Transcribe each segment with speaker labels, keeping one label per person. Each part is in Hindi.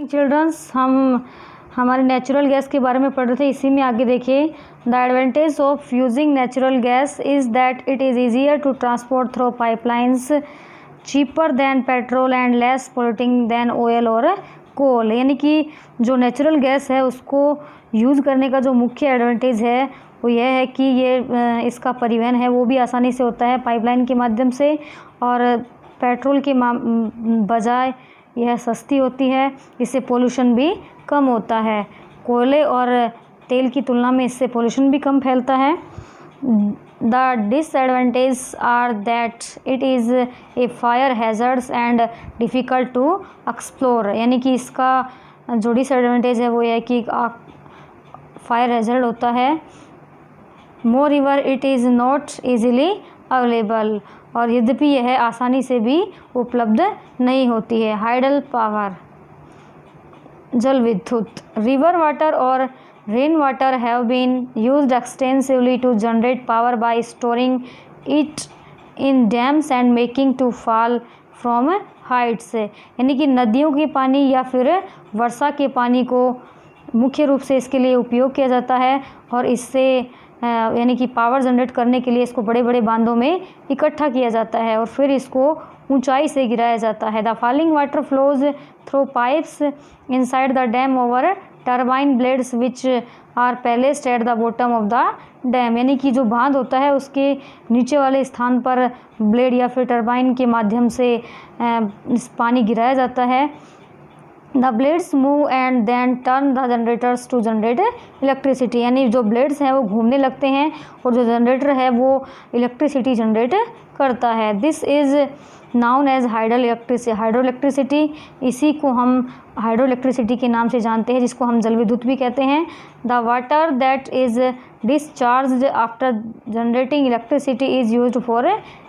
Speaker 1: चिल्ड्रंस, हम हमारे नेचुरल गैस के बारे में पढ़ रहे थे। इसी में आगे देखिए, the advantage of using natural gas is that it is easier to transport through pipelines, cheaper than petrol and less polluting than oil और कोल। यानी कि जो नेचुरल गैस है उसको यूज़ करने का जो मुख्य एडवांटेज है वो यह है कि ये इसका परिवहन है वो भी आसानी से होता है पाइपलाइन के माध्यम से, और पेट्रोल के बजाय यह सस्ती होती है। इससे पोल्यूशन भी कम होता है। कोयले और तेल की तुलना में इससे पोल्यूशन भी कम फैलता है। The disadvantage are that it is a fire hazards and difficult to explore. यानी कि इसका जो डिसएडवांटेज है वो यह है कि फायर हैज़र्ड होता है। Moreover it is not easily available, और यद्यपि यह आसानी से भी उपलब्ध नहीं होती है। हाइडल पावर, जल विद्युत, रिवर वाटर और rain water have been used extensively to generate power by storing it in dams and making to fall from heights. यानी कि नदियों के पानी या फिर वर्षा के पानी को मुख्य रूप से इसके लिए उपयोग किया जाता है, और इससे यानी कि पावर जनरेट करने के लिए इसको बड़े बड़े बांधों में इकट्ठा किया जाता है और फिर इसको ऊंचाई से गिराया जाता है। The falling water flows through pipes inside the dam over turbine blades which are placed at the bottom of the dam. यानी कि जो बांध होता है उसके नीचे वाले स्थान पर ब्लेड या फिर टरबाइन के माध्यम से पानी गिराया जाता है। The blades move and then turn the generators to generate electricity. यानी जो ब्लेड्स हैं वो घूमने लगते हैं और जो जनरेटर है वो इलेक्ट्रिसिटी जनरेट करता है। This is known as hydro electricity. इसी को हम हाइड्रो इलेक्ट्रिसिटी के नाम से जानते हैं, जिसको हम जल विद्युत भी कहते हैं। The water that is discharged after generating electricity is used for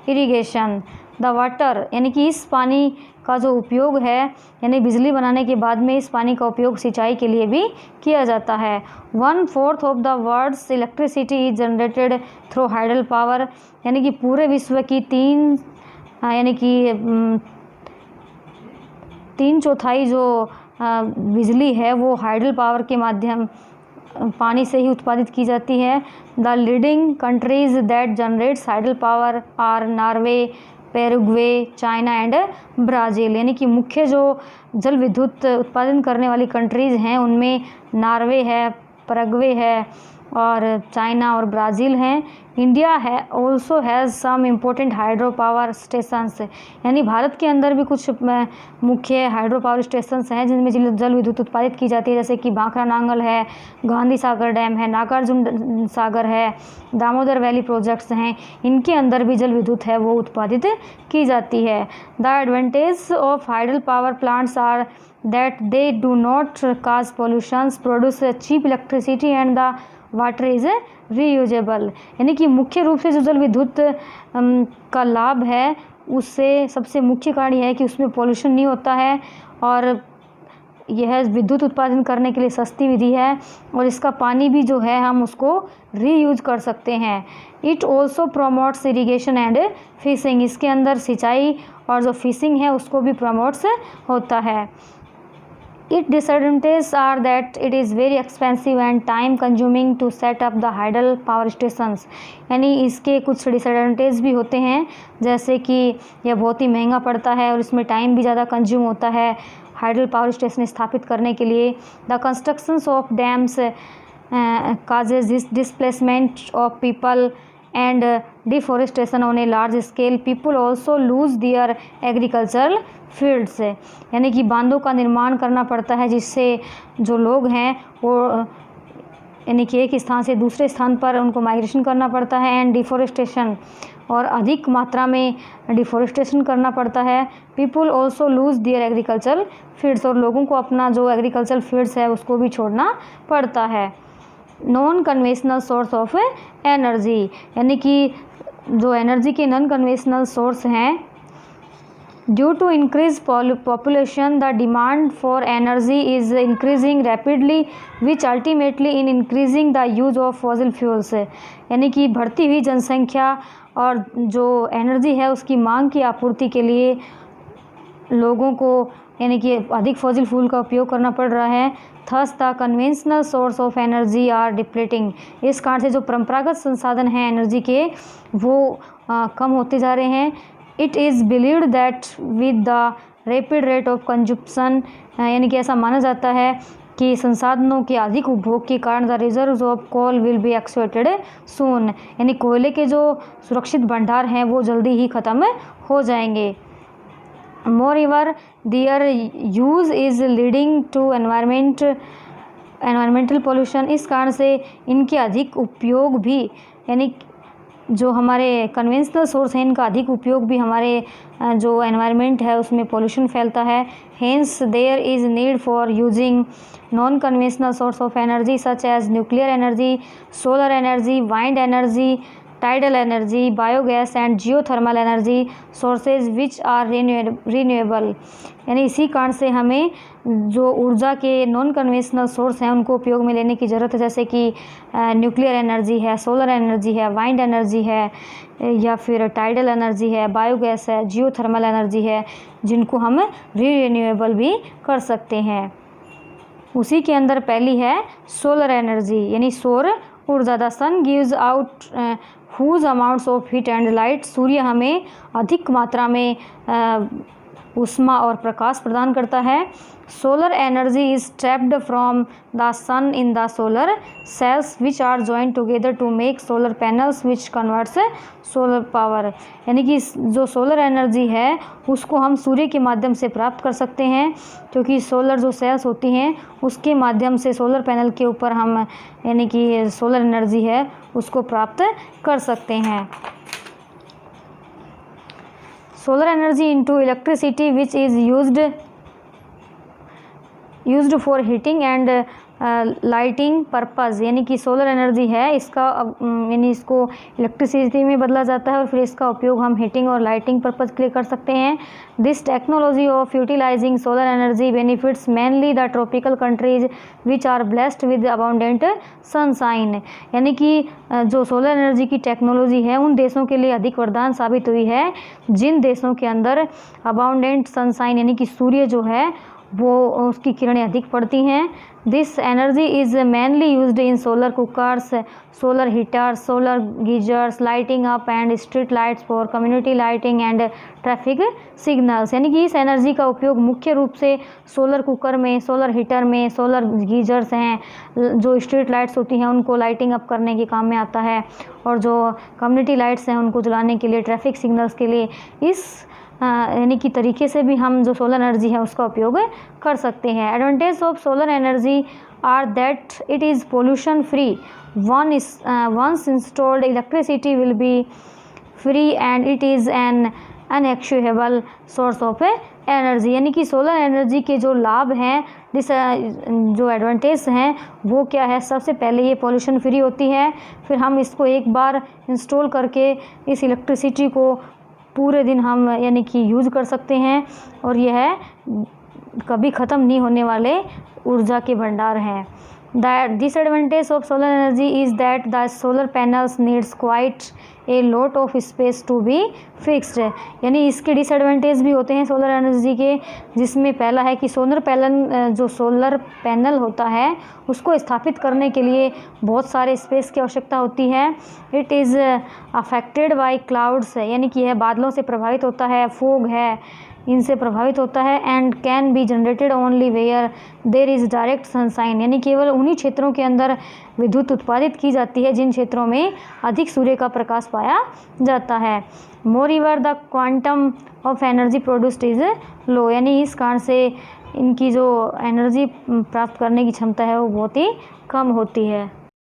Speaker 1: irrigation. The water यानी कि इस पानी का जो उपयोग है, यानी बिजली बनाने के बाद में इस पानी का उपयोग सिंचाई के लिए भी किया जाता है। 1/4 of the world's electricity is generated through hydel power. यानी कि पूरे विश्व की 3/4 जो बिजली है वो हाइडल पावर के माध्यम पानी से ही उत्पादित की जाती है। The leading countries that generates hydel power are Norway, Paraguay, China and Brazil. यानी कि मुख्य जो जल विद्युत उत्पादन करने वाली कंट्रीज़ हैं उनमें नॉर्वे है, पैराग्वे है और चाइना और ब्राज़ील हैं। इंडिया है also has some important hydro power stations. यानी भारत के अंदर भी कुछ मुख्य हाइड्रो पावर स्टेशंस हैं जिनमें जल विद्युत उत्पादित की जाती है, जैसे कि बांकरा नांगल है, गांधी सागर डैम है, नागार्जुन सागर है, दामोदर वैली प्रोजेक्ट्स हैं। इनके अंदर भी जल विद्युत है वो उत्पादित की जाती है। The advantage of hydel power plants are that they do not cause pollutions, produce cheap electricity and the water is reusable. यानी कि मुख्य रूप से जो जल विद्युत का लाभ है उससे सबसे मुख्य कारण यह है कि उसमें पोल्यूशन नहीं होता है और यह विद्युत उत्पादन करने के लिए सस्ती विधि है, और इसका पानी भी जो है हम उसको रीयूज कर सकते हैं। It also promotes irrigation and fishing. इसके अंदर सिंचाई और जो फिशिंग है उसको भी प्रमोट्स होता है। Its disadvantages are that it is very expensive and time consuming to set up the hydel power stations। यानी इसके कुछ डिसएडवांटेज भी होते हैं, जैसे कि यह बहुत ही महंगा पड़ता है और इसमें टाइम भी ज़्यादा कंज्यूम होता है हाइडल पावर स्टेशन स्थापित करने के लिए। The constructions of dams causes displacement of people and deforestation on a large scale. People also lose their agricultural fields। यानी कि बांधों का निर्माण करना पड़ता है जिससे जो लोग हैं वो यानी कि एक स्थान से दूसरे स्थान पर उनको माइग्रेशन करना पड़ता है। एंड डिफोरेस्टेशन, और अधिक मात्रा में डिफोरेस्टेशन करना पड़ता है। पीपल ऑल्सो लूज दियर एग्रीकल्चरल फील्ड्स, और लोगों को अपना जो एग्रीकल्चरल फील्ड्स है उसको भी छोड़ना पड़ता है। Non conventional source of energy, यानी कि जो एनर्जी के नॉन कन्वेंशनल सोर्स हैं, due to increase population the demand for energy is increasing rapidly which ultimately in increasing the use of fossil fuels. यानी कि बढ़ती हुई जनसंख्या और जो एनर्जी है उसकी मांग की आपूर्ति के लिए लोगों को यानी कि अधिक फॉसिल फ्यूल का उपयोग करना पड़ रहा है। Thus the conventional source of energy are depleting, इस कारण से जो परंपरागत संसाधन हैं एनर्जी के वो कम होते जा रहे हैं। It is believed that with the rapid rate of consumption, यानी कि ऐसा माना जाता है कि संसाधनों के अधिक उपभोग के कारण the reserves of coal will be exploited soon, यानी कोयले के जो सुरक्षित भंडार हैं वो जल्दी ही ख़त्म हो जाएंगे। मोreover their use is leading to environmental pollution, इस कारण से इनके अधिक उपयोग भी, यानी जो हमारे कन्वेंशनल सोर्स हैं इनका अधिक उपयोग भी हमारे जो एनवायरनमेंट है उसमें पोल्यूशन फैलता है। Hence there is need for using non conventional source of energy such as nuclear energy, solar energy, wind energy, tidal energy, biogas and geothermal energy sources which are renewable, यानी इसी कारण से हमें जो ऊर्जा के नॉन कन्वेंशनल सोर्स हैं उनको उपयोग में लेने की ज़रूरत है, जैसे कि न्यूक्लियर एनर्जी है, सोलर एनर्जी है, वाइंड एनर्जी है, या फिर टाइडल एनर्जी है, बायोगैस है, जियोथर्मल एनर्जी है, जिनको हम रिन्यूएबल भी कर सकते हैं। उसी के अंदर पहली है सोलर एनर्जी, यानी सौर ऊर्जा। The sun gives out huge amounts of heat and light, सूर्य हमें अधिक मात्रा में ऊष्मा और प्रकाश प्रदान करता है। Solar energy is trapped from the sun in the solar cells which are joined together to make solar panels which converts solar power, यानी कि जो सोलर एनर्जी है उसको हम सूर्य के माध्यम से प्राप्त कर सकते हैं, क्योंकि सोलर जो सेल्स होती हैं उसके माध्यम से सोलर पैनल के ऊपर हम यानी कि सोलर एनर्जी है उसको प्राप्त कर सकते हैं। Solar energy into electricity which is used for heating and lighting purpose, यानी कि सोलर एनर्जी है इसका यानी इसको इलेक्ट्रिसिटी में बदला जाता है और फिर इसका उपयोग हम हीटिंग और लाइटिंग पर्पज़ के लिए कर सकते हैं। This technology of utilising solar energy benefits mainly the tropical countries which are blessed with abundant sunshine, यानी कि जो सोलर एनर्जी की टेक्नोलॉजी है उन देशों के लिए अधिक वरदान साबित हुई है जिन देशों के अंदर अबाउंडेंट सनशाइन यानी कि सूर्य जो है वो उसकी किरणें अधिक पड़ती हैं। This energy is mainly used in solar cookers, solar heaters, solar geysers, lighting up and street lights for community lighting and traffic signals, यानी कि इस एनर्जी का उपयोग मुख्य रूप से सोलर कुकर में, सोलर हीटर में, सोलर गीजर्स हैं, जो स्ट्रीट लाइट्स होती हैं उनको लाइटिंग अप करने के काम में आता है, और जो कम्युनिटी लाइट्स हैं उनको जलाने के लिए, ट्रैफिक सिग्नल्स के लिए, इस यानी कि तरीके से भी हम जो सोलर एनर्जी है उसका उपयोग कर सकते हैं। Advantage of solar energy are that it is pollution free, once installed electricity will be free and it is an inexhaustible source of energy, यानी कि सोलर एनर्जी के जो लाभ हैं, जो एडवांटेज हैं वो क्या है, सबसे पहले ये पोल्यूशन फ्री होती है, फिर हम इसको एक बार इंस्टॉल करके इस इलेक्ट्रिसिटी को पूरे दिन हम यानी कि यूज़ कर सकते हैं, और यह कभी ख़त्म नहीं होने वाले ऊर्जा के भंडार हैं। The disadvantage of solar energy is that the solar panels needs quite a lot of space to be fixed, यानी इसके डिसएडवांटेज भी होते हैं सोलर एनर्जी के, जिसमें पहला है कि सोलर पैनल होता है उसको स्थापित करने के लिए बहुत सारे स्पेस की आवश्यकता होती है। It is affected by clouds, यानी कि यह बादलों से प्रभावित होता है, फोग है इनसे प्रभावित होता है, and can be generated only where there is direct sunshine, यानी केवल उन्हीं क्षेत्रों के अंदर विद्युत उत्पादित की जाती है जिन क्षेत्रों में अधिक सूर्य का प्रकाश पाया जाता है। Moreover the quantum of energy produced is low, यानी इस कारण से इनकी जो एनर्जी प्राप्त करने की क्षमता है वो बहुत ही कम होती है।